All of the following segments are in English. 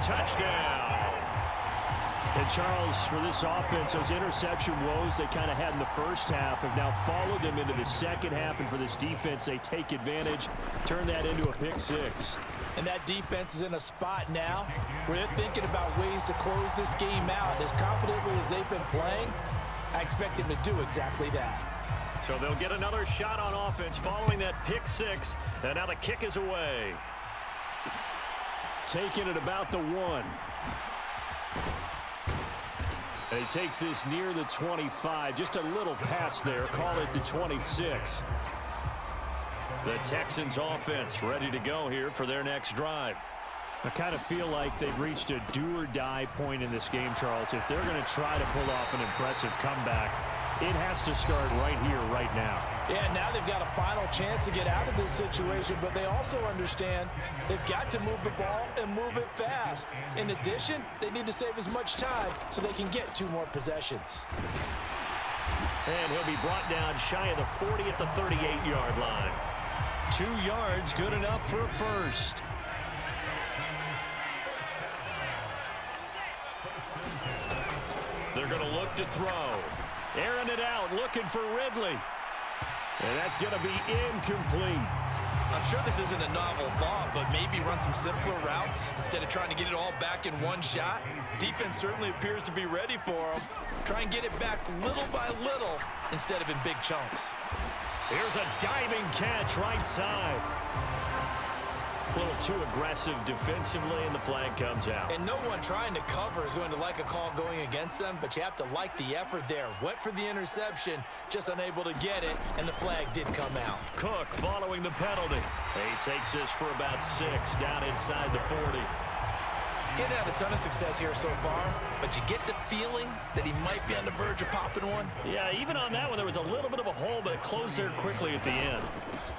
touchdown. And Charles, for this offense, those interception woes they kind of had in the first half have now followed them into the second half. And for this defense, they take advantage, turn that into a pick six. And that defense is in a spot now where they're thinking about ways to close this game out. As confidently as they've been playing, I expect them to do exactly that. So they'll get another shot on offense following that pick six. And now the kick is away. Taking it about the 1. And he takes this near the 25. Just a little pass there. Call it the 26. The Texans offense ready to go here for their next drive. I kind of feel like they've reached a do-or-die point in this game, Charles. If they're going to try to pull off an impressive comeback, it has to start right here, right now. Yeah, now they've got a final chance to get out of this situation, but they also understand they've got to move the ball and move it fast. In addition, they need to save as much time so they can get 2 more possessions. And he'll be brought down shy of the 40 at the 38-yard line. 2 yards, good enough for a first. They're going to look to throw. Airing it out, looking for Ridley. And that's going to be incomplete. I'm sure this isn't a novel thought, but maybe run some simpler routes instead of trying to get it all back in one shot. Defense certainly appears to be ready for them. Try and get it back little by little instead of in big chunks. Here's a diving catch right side. A little too aggressive defensively, and the flag comes out. And no one trying to cover is going to like a call going against them, but you have to like the effort there. Went for the interception, just unable to get it, and the flag did come out. Cook following the penalty. He takes this for about 6 down inside the 40. Getting had a ton of success here so far, but you get the feeling that he might be on the verge of popping one. Yeah, even on that one, there was a little bit of a hole, but it closed there quickly at the end.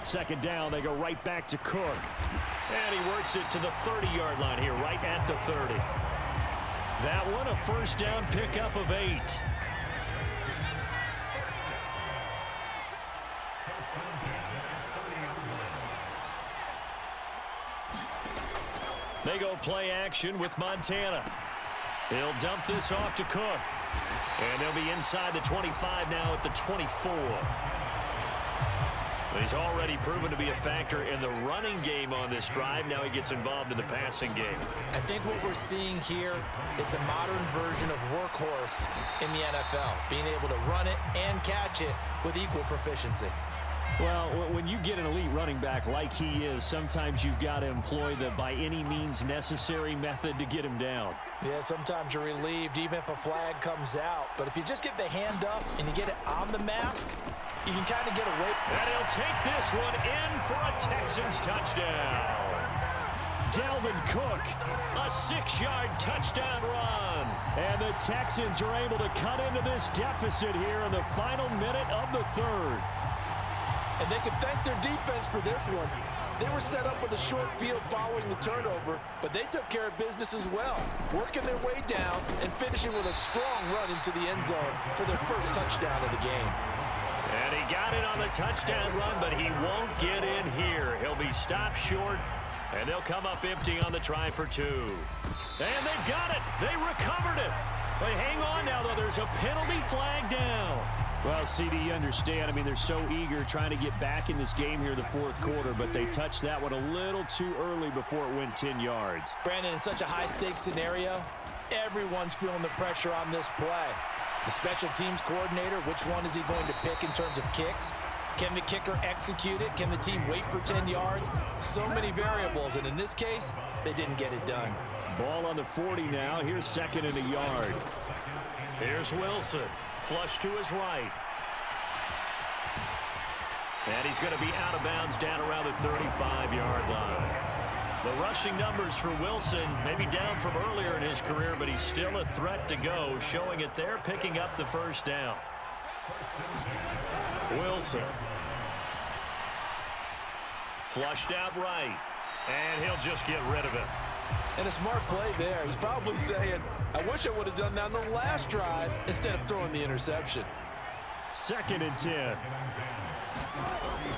Second down, they go right back to Cook. And he works it to the 30-yard line here, right at the 30. That one, a first down pickup of 8. They go play action with Montana. He'll dump this off to Cook. And they'll be inside the 25 now at the 24. He's already proven to be a factor in the running game on this drive. Now he gets involved in the passing game. I think what we're seeing here is the modern version of workhorse in the NFL, being able to run it and catch it with equal proficiency. Well, when you get an elite running back like he is, sometimes you've got to employ the by any means necessary method to get him down. Yeah, sometimes you're relieved even if a flag comes out. But if you just get the hand up and you get it on the mask, you can kind of get away. And he'll take this one in for a Texans touchdown. Dalvin Cook, a 6-yard touchdown run. And the Texans are able to cut into this deficit here in the final minute of the 3rd. And they can thank their defense for this one. They were set up with a short field following the turnover, but they took care of business as well, working their way down and finishing with a strong run into the end zone for their first touchdown of the game. And he got it on the touchdown run, but he won't get in here. He'll be stopped short, and they'll come up empty on the try for 2. And they've got it. They recovered it. But hang on now, though. There's a penalty flag down. Well, CD, you understand. I mean, they're so eager trying to get back in this game here in the 4th quarter, but they touched that one a little too early before it went 10 yards. Brandon, in such a high-stakes scenario, everyone's feeling the pressure on this play. The special teams coordinator, which one is he going to pick in terms of kicks? Can the kicker execute it? Can the team wait for 10 yards? So many variables, and in this case, they didn't get it done. Ball on the 40 now. Here's 2nd and a yard. Here's Wilson. Flush to his right. And he's going to be out of bounds down around the 35-yard line. The rushing numbers for Wilson maybe down from earlier in his career, but he's still a threat to go, showing it there, picking up the first down. Wilson. Flushed out right. And he'll just get rid of it. And a smart play there. He's probably saying, I wish I would have done that on the last drive instead of throwing the interception. 2nd and 10.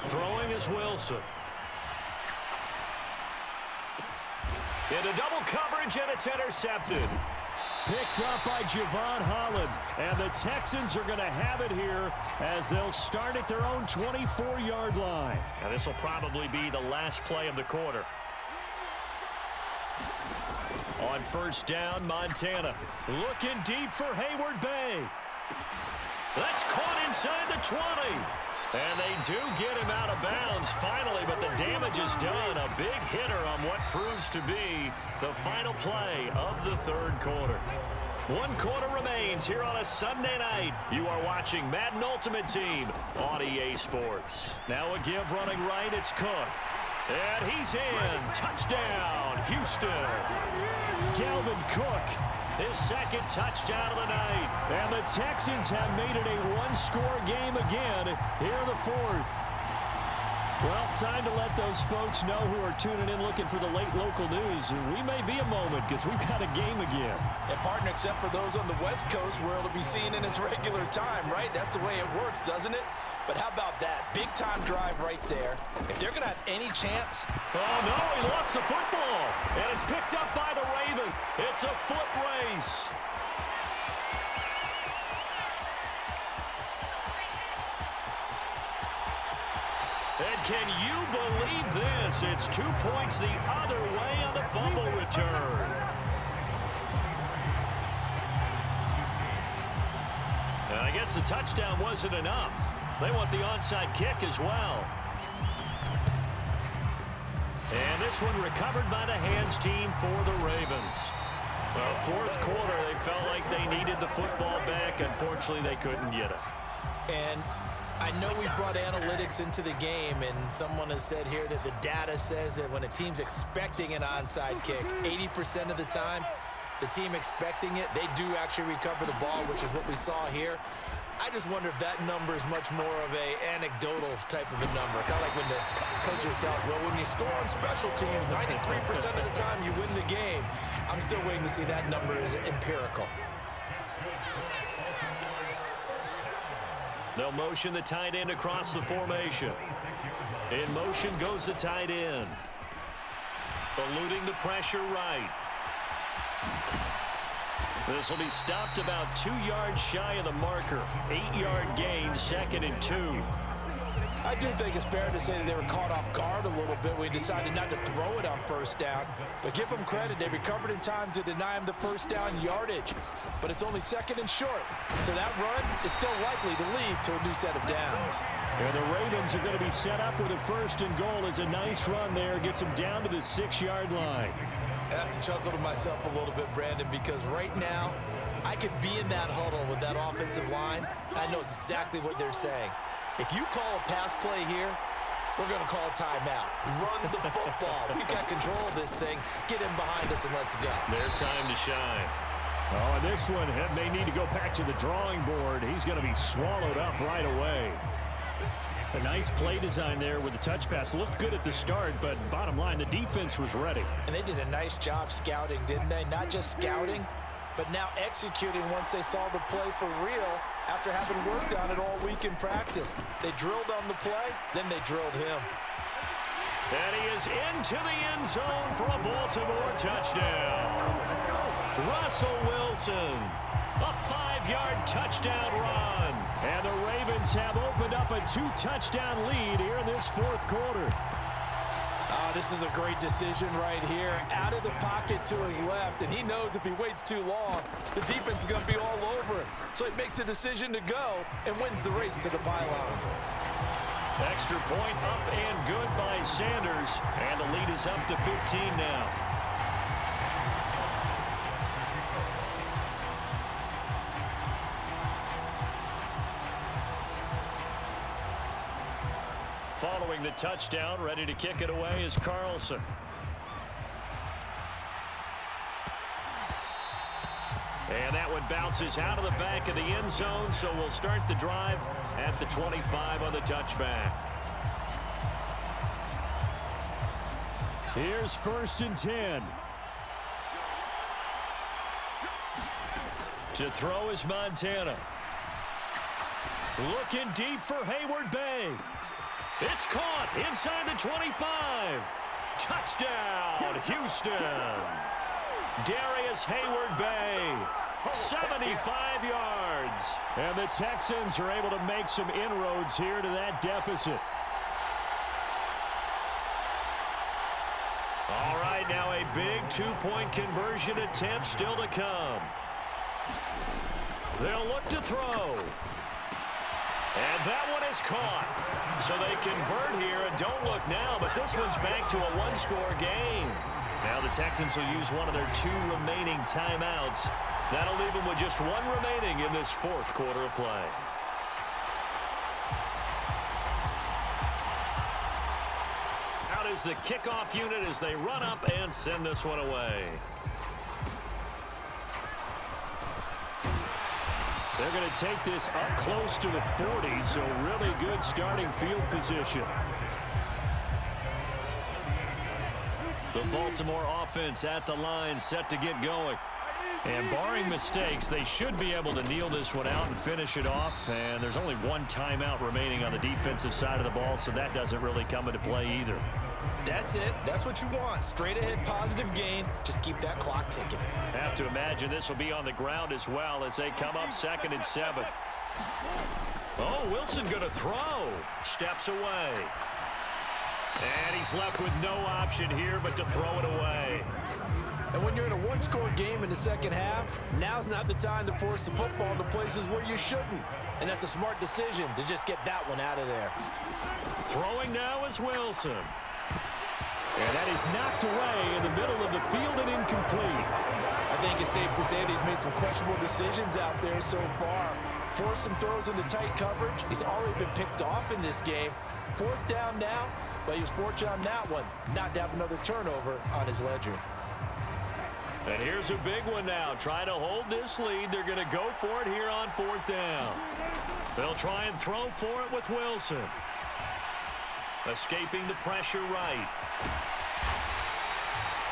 Throwing is Wilson. Into double coverage, and it's intercepted. Picked up by Javon Holland. And the Texans are going to have it here as they'll start at their own 24-yard line. And this will probably be the last play of the quarter. On first down, Montana. Looking deep for Hayward Bay. That's caught inside the 20. And they do get him out of bounds finally, but the damage is done. A big hitter on what proves to be the final play of the third quarter. 1 quarter remains here on a Sunday night. You are watching Madden Ultimate Team on EA Sports. Now a give running right, it's Cook. And he's in. Touchdown, Houston. Dalvin Cook, his second touchdown of the night. And the Texans have made it a one-score game again here in the fourth. Well, time to let those folks know who are tuning in looking for the late local news. We may be a moment because we've got a game again. And partner, except for those on the West Coast where it'll be seen in its regular time, right? That's the way it works, doesn't it? But how about that? Big-time drive right there. If they're going to have any chance... Oh, no, he lost the football. And it's picked up by the Raven. It's a foot race. And can you believe this? It's 2 points the other way on the fumble return. And I guess the touchdown wasn't enough. They want the onside kick as well. And this one recovered by the hands team for the Ravens. Well, fourth quarter, they felt like they needed the football back. Unfortunately, they couldn't get it. And I know we brought analytics into the game, and someone has said here that the data says that when a team's expecting an onside kick, 80% of the time, the team expecting it, they do actually recover the ball, which is what we saw here. I just wonder if that number is much more of a anecdotal type of a number. Kind of like when the coaches tell us, well, when you score on special teams, 93% of the time you win the game. I'm still waiting to see that number is empirical. They'll motion the tight end across the formation. In motion goes the tight end. Eluding the pressure right. This will be stopped about 2 yards shy of the marker. 8-yard gain, 2nd and 2. I do think it's fair to say that they were caught off guard a little bit. We decided not to throw it on first down. But give them credit. They recovered in time to deny him the first down yardage. But it's only 2nd and short. So that run is still likely to lead to a new set of downs. And the Ravens are going to be set up with a 1st and goal. It's a nice run there. Gets them down to the 6-yard line. I have to chuckle to myself a little bit, Brandon, because right now I could be in that huddle with that offensive line. I know exactly what they're saying. If you call a pass play here, we're going to call a timeout. Run the football. We've got control of this thing. Get him behind us and let's go. Their time to shine. Oh, and this one may need to go back to the drawing board. He's going to be swallowed up right away. A nice play design there with the touch pass. Looked good at the start, but bottom line, the defense was ready. And they did a nice job scouting, didn't they? Not just scouting, but now executing once they saw the play for real after having worked on it all week in practice. They drilled on the play, then they drilled him. And he is into the end zone for a Baltimore touchdown. Russell Wilson, a 5-yard touchdown run. And the Ravens have opened up a 2-touchdown lead here in this fourth quarter. This is a great decision right here. Out of the pocket to his left, and he knows if he waits too long, the defense is going to be all over him. So he makes a decision to go and wins the race to the pylon. Extra point up and good by Sanders. And the lead is up to 15 now. Following the touchdown, ready to kick it away is Carlson. And that one bounces out of the back of the end zone, so we'll start the drive at the 25 on the touchback. Here's 1st and 10. To throw is Montana. Looking deep for Hayward Bay. It's caught inside the 25. Touchdown, Houston. Darius Hayward-Bay, 75 yards. And the Texans are able to make some inroads here to that deficit. All right, now a big two-point conversion attempt still to come. They'll look to throw. And that one is caught. So they convert here and don't look now, but this one's back to a one-score game. Now the Texans will use one of their 2 remaining timeouts. That'll leave them with just 1 remaining in this 4th quarter of play. Out is the kickoff unit as they run up and send this one away. They're going to take this up close to the 40, so really good starting field position. The Baltimore offense at the line, set to get going. And barring mistakes, they should be able to kneel this one out and finish it off. And there's only 1 timeout remaining on the defensive side of the ball, so that doesn't really come into play either. That's it. That's what you want. Straight ahead positive gain. Just keep that clock ticking. Have to imagine this will be on the ground as well as they come up 2nd and 7. Oh, Wilson going to throw. Steps away. And he's left with no option here but to throw it away. And when you're in a one-score game in the second half, now's not the time to force the football into places where you shouldn't. And that's a smart decision to just get that one out of there. Throwing now is Wilson. And that is knocked away in the middle of the field and incomplete. I think it's safe to say that he's made some questionable decisions out there so far. Forced some throws into tight coverage. He's already been picked off in this game. 4th down now, but he was fortunate on that one, not to have another turnover on his ledger. And here's a big one now. Trying to hold this lead. They're going to go for it here on 4th down. They'll try and throw for it with Wilson. Escaping the pressure right.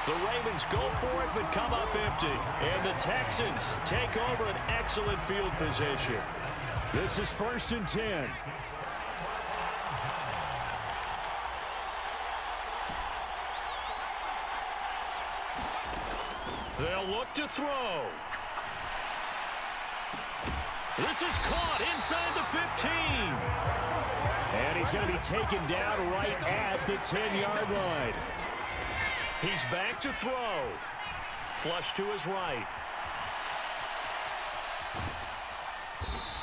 The Ravens go for it but come up empty. And the Texans take over an excellent field position. This is 1st and 10. They'll look to throw. This is caught inside the 15. And he's going to be taken down right at the 10-yard line. He's back to throw. Flush to his right.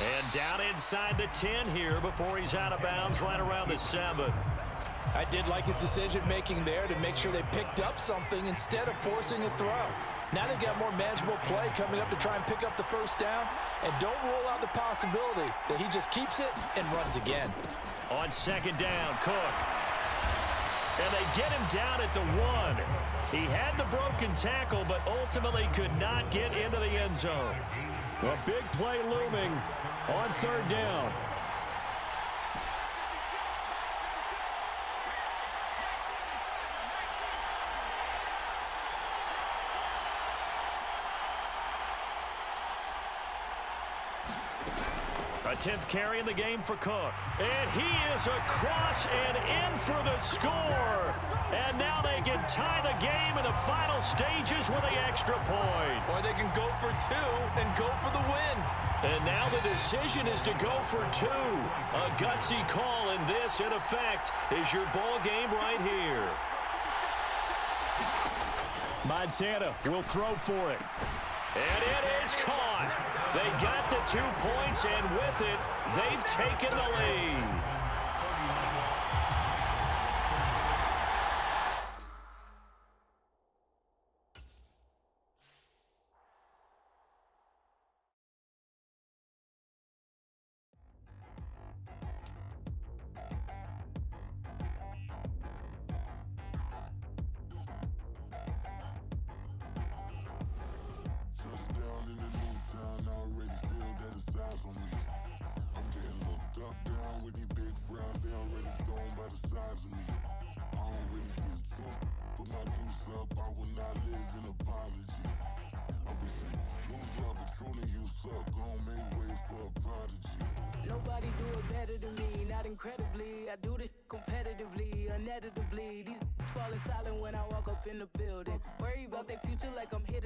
And down inside the 10 here before he's out of bounds right around the 7. I did like his decision-making there to make sure they picked up something instead of forcing a throw. Now they've got more manageable play coming up to try and pick up the 1st down. And don't rule out the possibility that he just keeps it and runs again. On 2nd down, Cook. And they get him down at the 1. He had the broken tackle, but ultimately could not get into the end zone. A big play looming on 3rd down. A 10th carry in the game for Cook. And he is across and in for the score. And now they can tie the game in the final stages with the extra point. Or they can go for 2 and go for the win. And now the decision is to go for 2. A gutsy call, and this, in effect, is your ball game right here. Montana will throw for it. And it is caught. They got the 2 points, and with it, they've taken the lead. Nobody do it better than me, not incredibly. I do this competitively, uneditably. These Falling silent when I walk up in the building. Worry about their future like I'm here